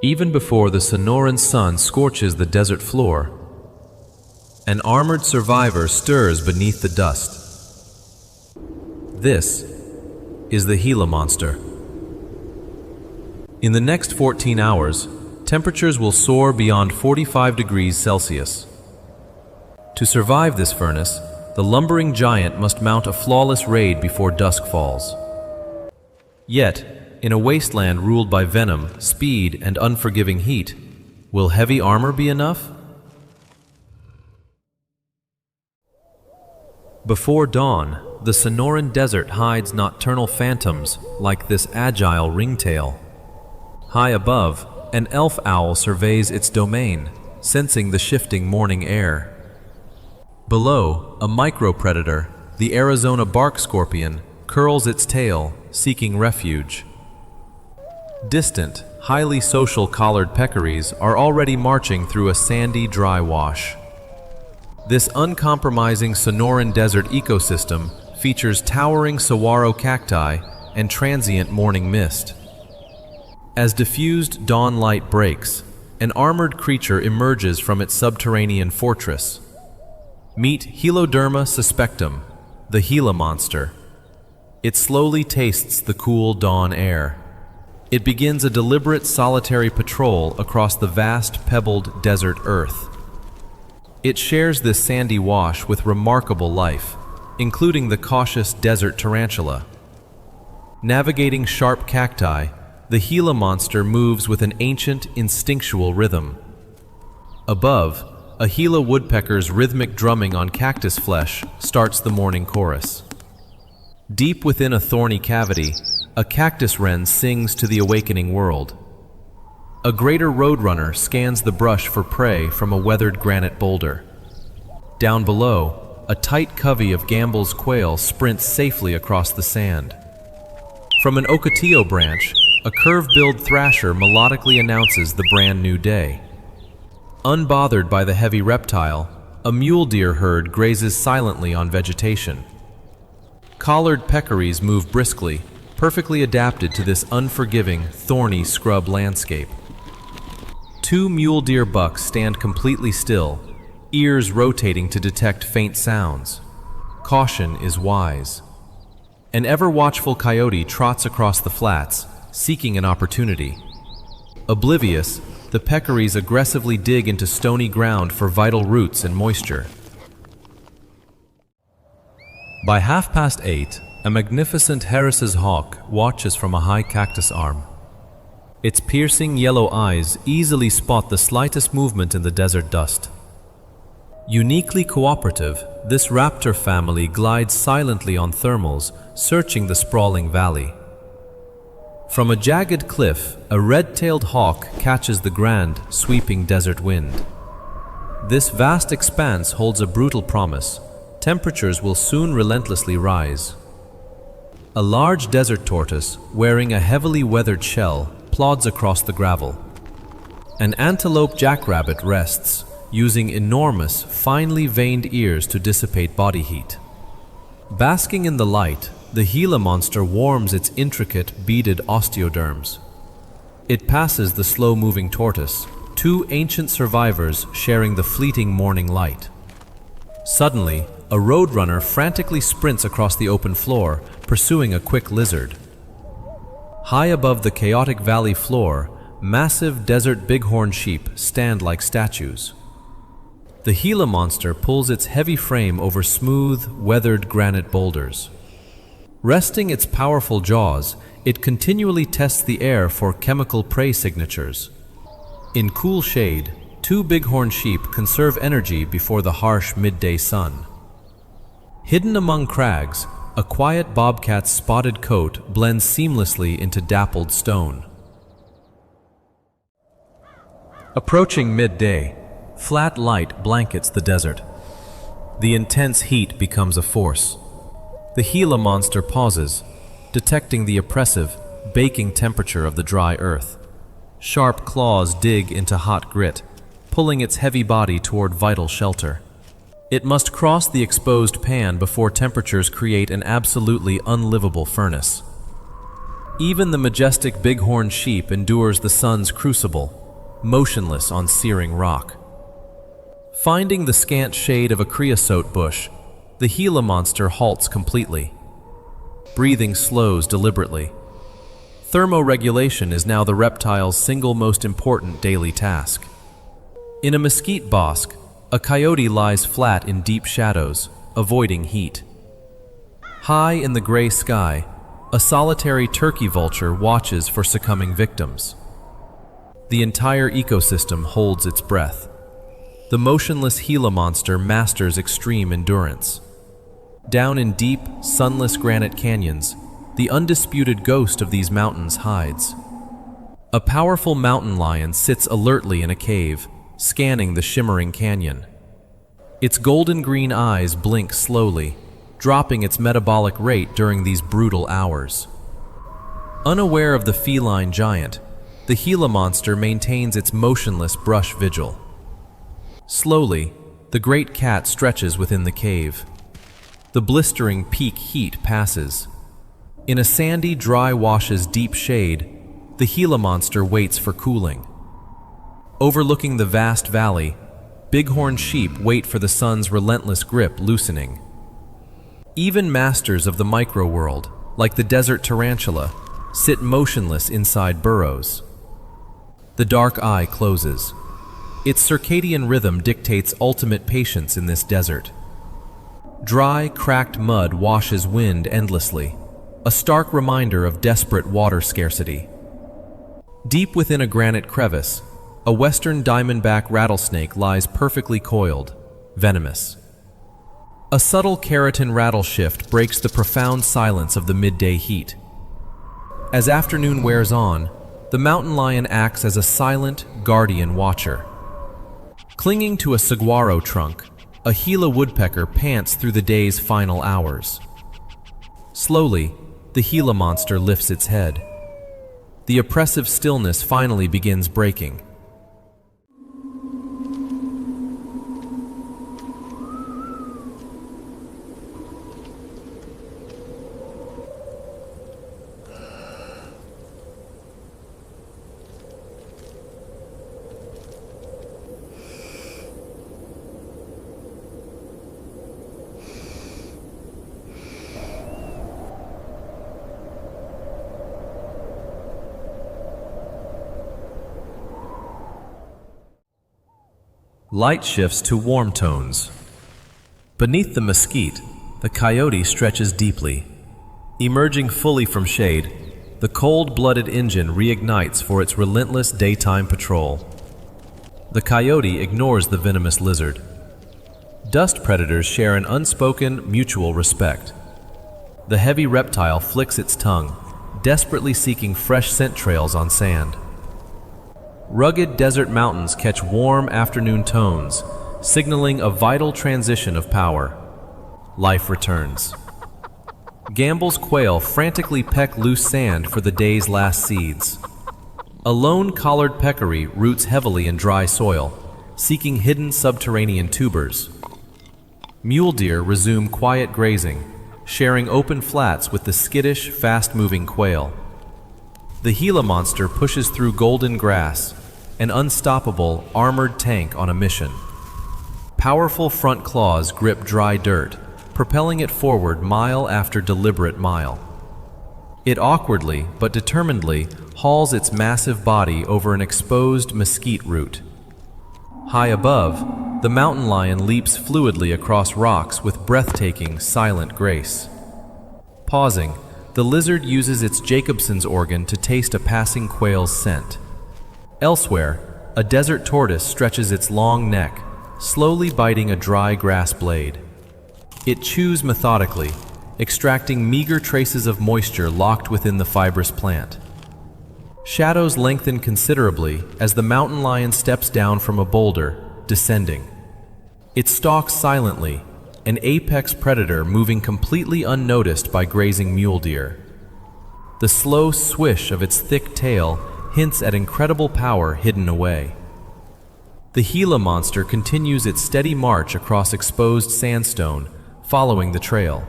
Even before the Sonoran sun scorches the desert floor, an armored survivor stirs beneath the dust. This is the Gila Monster. In the next 14 hours, temperatures will soar beyond 45 degrees Celsius. To survive this furnace, the lumbering giant must mount a flawless raid before dusk falls. Yet, in a wasteland ruled by venom, speed, and unforgiving heat, will heavy armor be enough? Before dawn, the Sonoran Desert hides nocturnal phantoms like this agile ringtail. High above, an elf owl surveys its domain, sensing the shifting morning air. Below, a micropredator, the Arizona bark scorpion, curls its tail, seeking refuge. Distant, highly social collared peccaries are already marching through a sandy, dry wash. This uncompromising Sonoran Desert ecosystem features towering saguaro cacti and transient morning mist. As diffused dawn light breaks, an armored creature emerges from its subterranean fortress. Meet Heloderma suspectum, the Gila Monster. It slowly tastes the cool dawn air. It begins a deliberate solitary patrol across the vast pebbled desert earth. It shares this sandy wash with remarkable life, including the cautious desert tarantula. Navigating sharp cacti, the Gila Monster moves with an ancient, instinctual rhythm. Above, a Gila woodpecker's rhythmic drumming on cactus flesh starts the morning chorus. Deep within a thorny cavity, a cactus wren sings to the awakening world. A greater roadrunner scans the brush for prey from a weathered granite boulder. Down below, a tight covey of Gambel's quail sprints safely across the sand. From an ocotillo branch, a curve-billed thrasher melodically announces the brand new day. Unbothered by the heavy reptile, a mule deer herd grazes silently on vegetation. Collared peccaries move briskly, perfectly adapted to this unforgiving, thorny scrub landscape. Two mule deer bucks stand completely still, ears rotating to detect faint sounds. Caution is wise. An ever-watchful coyote trots across the flats, seeking an opportunity. Oblivious, the peccaries aggressively dig into stony ground for vital roots and moisture. By 8:30, a magnificent Harris's hawk watches from a high cactus arm. Its piercing yellow eyes easily spot the slightest movement in the desert dust. Uniquely cooperative, this raptor family glides silently on thermals, searching the sprawling valley. From a jagged cliff, a red-tailed hawk catches the grand, sweeping desert wind. This vast expanse holds a brutal promise. Temperatures will soon relentlessly rise. A large desert tortoise, wearing a heavily weathered shell, plods across the gravel. An antelope jackrabbit rests, using enormous, finely veined ears to dissipate body heat. Basking in the light, the Gila Monster warms its intricate, beaded osteoderms. It passes the slow-moving tortoise, two ancient survivors sharing the fleeting morning light. Suddenly, a roadrunner frantically sprints across the open floor, pursuing a quick lizard. High above the chaotic valley floor, massive desert bighorn sheep stand like statues. The Gila Monster pulls its heavy frame over smooth, weathered granite boulders. Resting its powerful jaws, it continually tests the air for chemical prey signatures. In cool shade, two bighorn sheep conserve energy before the harsh midday sun. Hidden among crags, a quiet bobcat's spotted coat blends seamlessly into dappled stone. Approaching midday, flat light blankets the desert. The intense heat becomes a force. The Gila Monster pauses, detecting the oppressive, baking temperature of the dry earth. Sharp claws dig into hot grit, pulling its heavy body toward vital shelter. It must cross the exposed pan before temperatures create an absolutely unlivable furnace. Even the majestic bighorn sheep endures the sun's crucible, motionless on searing rock. Finding the scant shade of a creosote bush, the Gila monster halts completely. Breathing slows deliberately. Thermoregulation is now the reptile's single most important daily task. In a mesquite bosque, a coyote lies flat in deep shadows, avoiding heat. High in the gray sky, a solitary turkey vulture watches for succumbing victims. The entire ecosystem holds its breath. The motionless Gila monster masters extreme endurance. Down in deep, sunless granite canyons, the undisputed ghost of these mountains hides. A powerful mountain lion sits alertly in a cave, scanning the shimmering canyon. Its golden green eyes blink slowly, dropping its metabolic rate during these brutal hours. Unaware of the feline giant, the Gila monster maintains its motionless brush vigil. Slowly, the great cat stretches within the cave. The blistering peak heat passes. In a sandy, dry wash's deep shade, the Gila monster waits for cooling. Overlooking the vast valley, bighorn sheep wait for the sun's relentless grip loosening. Even masters of the micro-world, like the desert tarantula, sit motionless inside burrows. The dark eye closes. Its circadian rhythm dictates ultimate patience in this desert. Dry, cracked mud washes wind endlessly, a stark reminder of desperate water scarcity. Deep within a granite crevice, a western diamondback rattlesnake lies perfectly coiled, venomous. A subtle keratin rattle shift breaks the profound silence of the midday heat. As afternoon wears on, the mountain lion acts as a silent, guardian watcher. Clinging to a saguaro trunk, a Gila woodpecker pants through the day's final hours. Slowly, the Gila monster lifts its head. The oppressive stillness finally begins breaking. Light shifts to warm tones. Beneath the mesquite, the coyote stretches deeply. Emerging fully from shade, the cold-blooded engine reignites for its relentless daytime patrol. The coyote ignores the venomous lizard. Dust predators share an unspoken, mutual respect. The heavy reptile flicks its tongue, desperately seeking fresh scent trails on sand. Rugged desert mountains catch warm afternoon tones, signaling a vital transition of power. Life returns. Gambel's quail frantically peck loose sand for the day's last seeds. A lone collared peccary roots heavily in dry soil, seeking hidden subterranean tubers. Mule deer resume quiet grazing, sharing open flats with the skittish, fast-moving quail. The Gila monster pushes through golden grass, an unstoppable, armored tank on a mission. Powerful front claws grip dry dirt, propelling it forward mile after deliberate mile. It awkwardly but determinedly hauls its massive body over an exposed mesquite root. High above, the mountain lion leaps fluidly across rocks with breathtaking, silent grace. Pausing, the lizard uses its Jacobson's organ to taste a passing quail's scent. Elsewhere, a desert tortoise stretches its long neck, slowly biting a dry grass blade. It chews methodically, extracting meager traces of moisture locked within the fibrous plant. Shadows lengthen considerably as the mountain lion steps down from a boulder, descending. It stalks silently, an apex predator moving completely unnoticed by grazing mule deer. The slow swish of its thick tail hints at incredible power hidden away. The Gila monster continues its steady march across exposed sandstone, following the trail.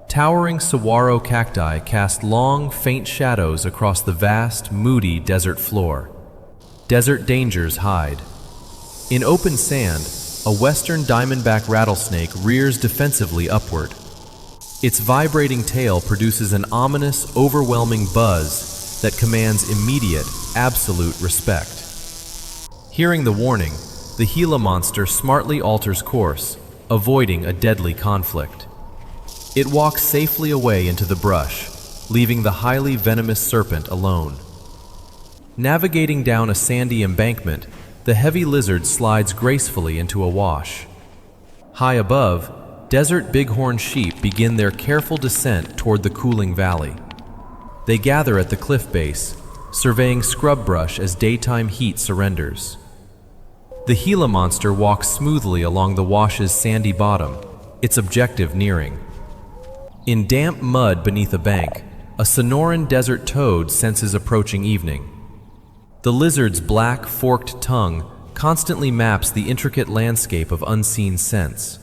Towering saguaro cacti cast long, faint shadows across the vast, moody desert floor. Desert dangers hide. In open sand, a western diamondback rattlesnake rears defensively upward. Its vibrating tail produces an ominous, overwhelming buzz that commands immediate, absolute respect. Hearing the warning, the Gila Monster smartly alters course, avoiding a deadly conflict. It walks safely away into the brush, leaving the highly venomous serpent alone. Navigating down a sandy embankment, the heavy lizard slides gracefully into a wash. High above, desert bighorn sheep begin their careful descent toward the cooling valley. They gather at the cliff base, surveying scrub brush as daytime heat surrenders. The Gila Monster walks smoothly along the wash's sandy bottom, its objective nearing. In damp mud beneath a bank, a Sonoran Desert toad senses approaching evening. The lizard's black, forked tongue constantly maps the intricate landscape of unseen scents.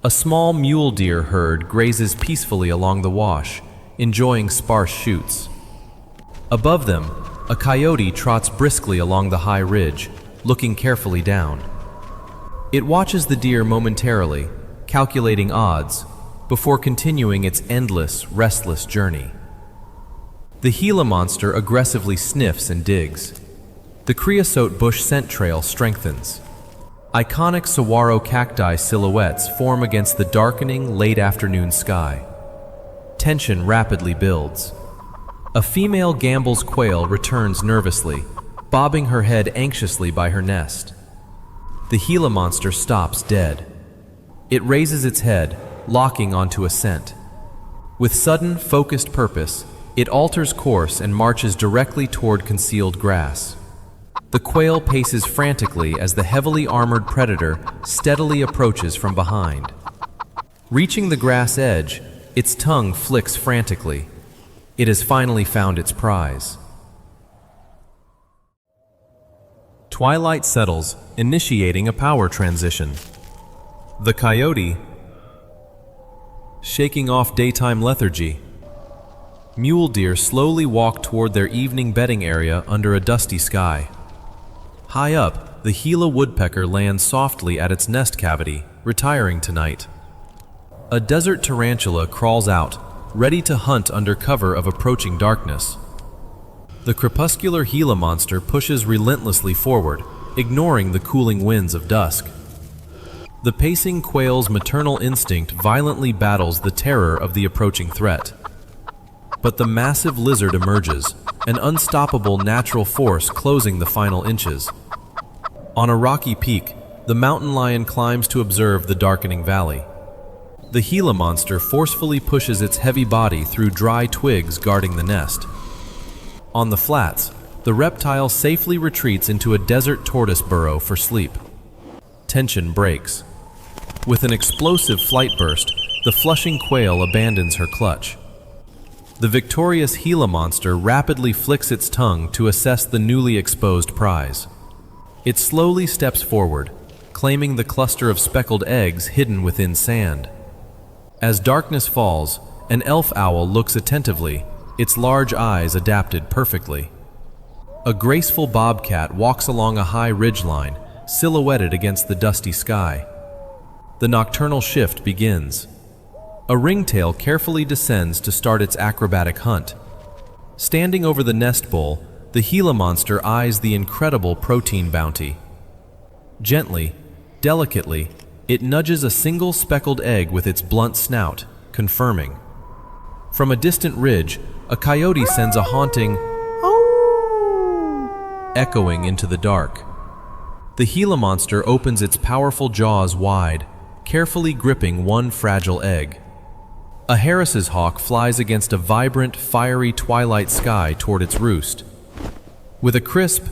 A small mule deer herd grazes peacefully along the wash, enjoying sparse shoots. Above them, a coyote trots briskly along the high ridge, looking carefully down. It watches the deer momentarily, calculating odds, before continuing its endless, restless journey. The Gila Monster aggressively sniffs and digs. The creosote bush scent trail strengthens. Iconic saguaro cacti silhouettes form against the darkening, late-afternoon sky. Tension rapidly builds. A female Gambel's quail returns nervously, bobbing her head anxiously by her nest. The Gila Monster stops dead. It raises its head, locking onto a scent. With sudden, focused purpose, it alters course and marches directly toward concealed grass. The quail paces frantically as the heavily armored predator steadily approaches from behind. Reaching the grass edge, its tongue flicks frantically. It has finally found its prize. Twilight settles, initiating a power transition. The coyote, shaking off daytime lethargy. Mule deer slowly walk toward their evening bedding area under a dusty sky. High up, the Gila woodpecker lands softly at its nest cavity, retiring tonight. A desert tarantula crawls out, ready to hunt under cover of approaching darkness. The crepuscular Gila Monster pushes relentlessly forward, ignoring the cooling winds of dusk. The pacing quail's maternal instinct violently battles the terror of the approaching threat. But the massive lizard emerges, an unstoppable natural force closing the final inches. On a rocky peak, the mountain lion climbs to observe the darkening valley. The Gila Monster forcefully pushes its heavy body through dry twigs guarding the nest. On the flats, the reptile safely retreats into a desert tortoise burrow for sleep. Tension breaks. With an explosive flight burst, the flushing quail abandons her clutch. The victorious Gila Monster rapidly flicks its tongue to assess the newly exposed prize. It slowly steps forward, claiming the cluster of speckled eggs hidden within sand. As darkness falls, an elf owl looks attentively, its large eyes adapted perfectly. A graceful bobcat walks along a high ridgeline, silhouetted against the dusty sky. The nocturnal shift begins. A ringtail carefully descends to start its acrobatic hunt. Standing over the nest bowl, the Gila Monster eyes the incredible protein bounty. Gently, delicately, it nudges a single speckled egg with its blunt snout, confirming. From a distant ridge, a coyote sends a haunting "oh" echoing into the dark. The Gila Monster opens its powerful jaws wide, carefully gripping one fragile egg. A Harris's hawk flies against a vibrant, fiery twilight sky toward its roost. With a crisp,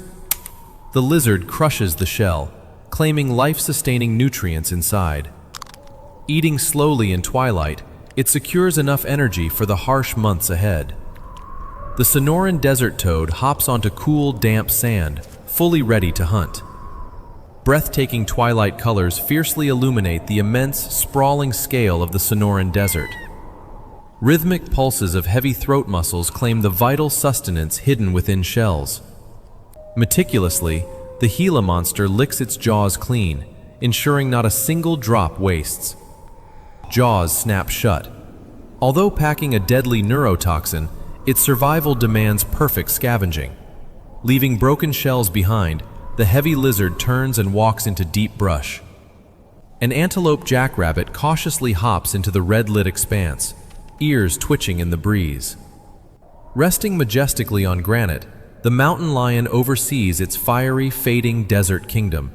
the lizard crushes the shell, claiming life-sustaining nutrients inside. Eating slowly in twilight, it secures enough energy for the harsh months ahead. The Sonoran Desert toad hops onto cool, damp sand, fully ready to hunt. Breathtaking twilight colors fiercely illuminate the immense, sprawling scale of the Sonoran Desert. Rhythmic pulses of heavy throat muscles claim the vital sustenance hidden within shells. Meticulously, the Gila monster licks its jaws clean, ensuring not a single drop wastes. Jaws snap shut. Although packing a deadly neurotoxin, its survival demands perfect scavenging. Leaving broken shells behind, the heavy lizard turns and walks into deep brush. An antelope jackrabbit cautiously hops into the red-lit expanse, ears twitching in the breeze. Resting majestically on granite, the mountain lion oversees its fiery, fading desert kingdom.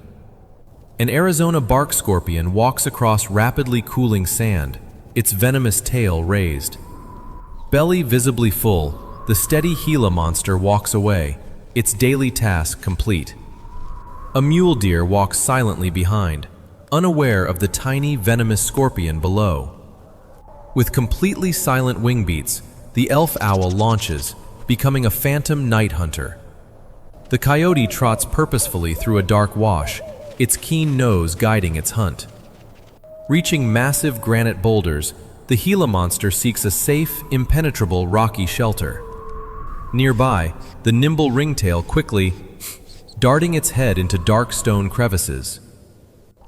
An Arizona bark scorpion walks across rapidly cooling sand, its venomous tail raised. Belly visibly full, the steady Gila monster walks away, its daily task complete. A mule deer walks silently behind, unaware of the tiny venomous scorpion below. With completely silent wing beats, the elf owl launches, becoming a phantom night hunter. The coyote trots purposefully through a dark wash, its keen nose guiding its hunt. Reaching massive granite boulders, the Gila monster seeks a safe, impenetrable rocky shelter. Nearby, the nimble ringtail quickly darting its head into dark stone crevices.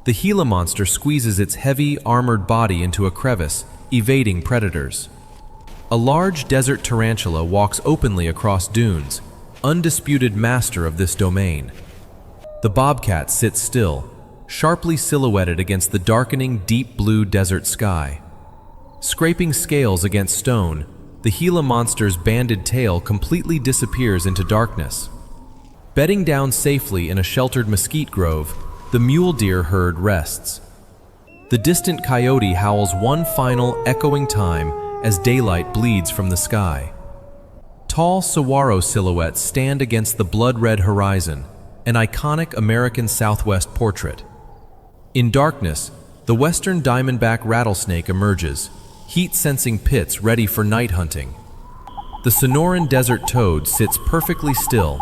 The Gila monster squeezes its heavy, armored body into a crevice, evading predators. A large desert tarantula walks openly across dunes, undisputed master of this domain. The bobcat sits still, sharply silhouetted against the darkening deep blue desert sky. Scraping scales against stone, the Gila monster's banded tail completely disappears into darkness. Bedding down safely in a sheltered mesquite grove, the mule deer herd rests. The distant coyote howls one final echoing time as daylight bleeds from the sky. Tall saguaro silhouettes stand against the blood-red horizon, an iconic American Southwest portrait. In darkness, the western diamondback rattlesnake emerges, heat-sensing pits ready for night hunting. The Sonoran Desert toad sits perfectly still,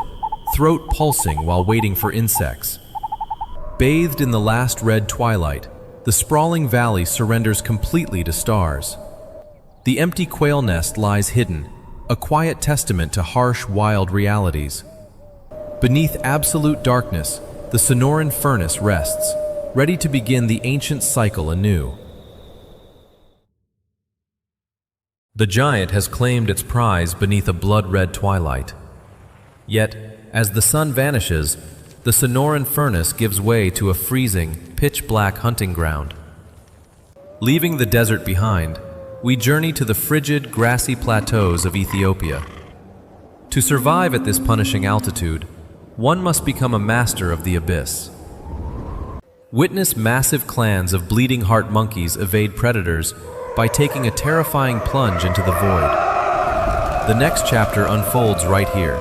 throat pulsing while waiting for insects. Bathed in the last red twilight, the sprawling valley surrenders completely to stars. The empty quail nest lies hidden, a quiet testament to harsh, wild realities. Beneath absolute darkness, the Sonoran furnace rests, ready to begin the ancient cycle anew. The giant has claimed its prize beneath a blood-red twilight. Yet, as the sun vanishes, the Sonoran furnace gives way to a freezing, pitch-black hunting ground. Leaving the desert behind, we journey to the frigid, grassy plateaus of Ethiopia. To survive at this punishing altitude, one must become a master of the abyss. Witness massive clans of bleeding heart monkeys evade predators by taking a terrifying plunge into the void. The next chapter unfolds right here.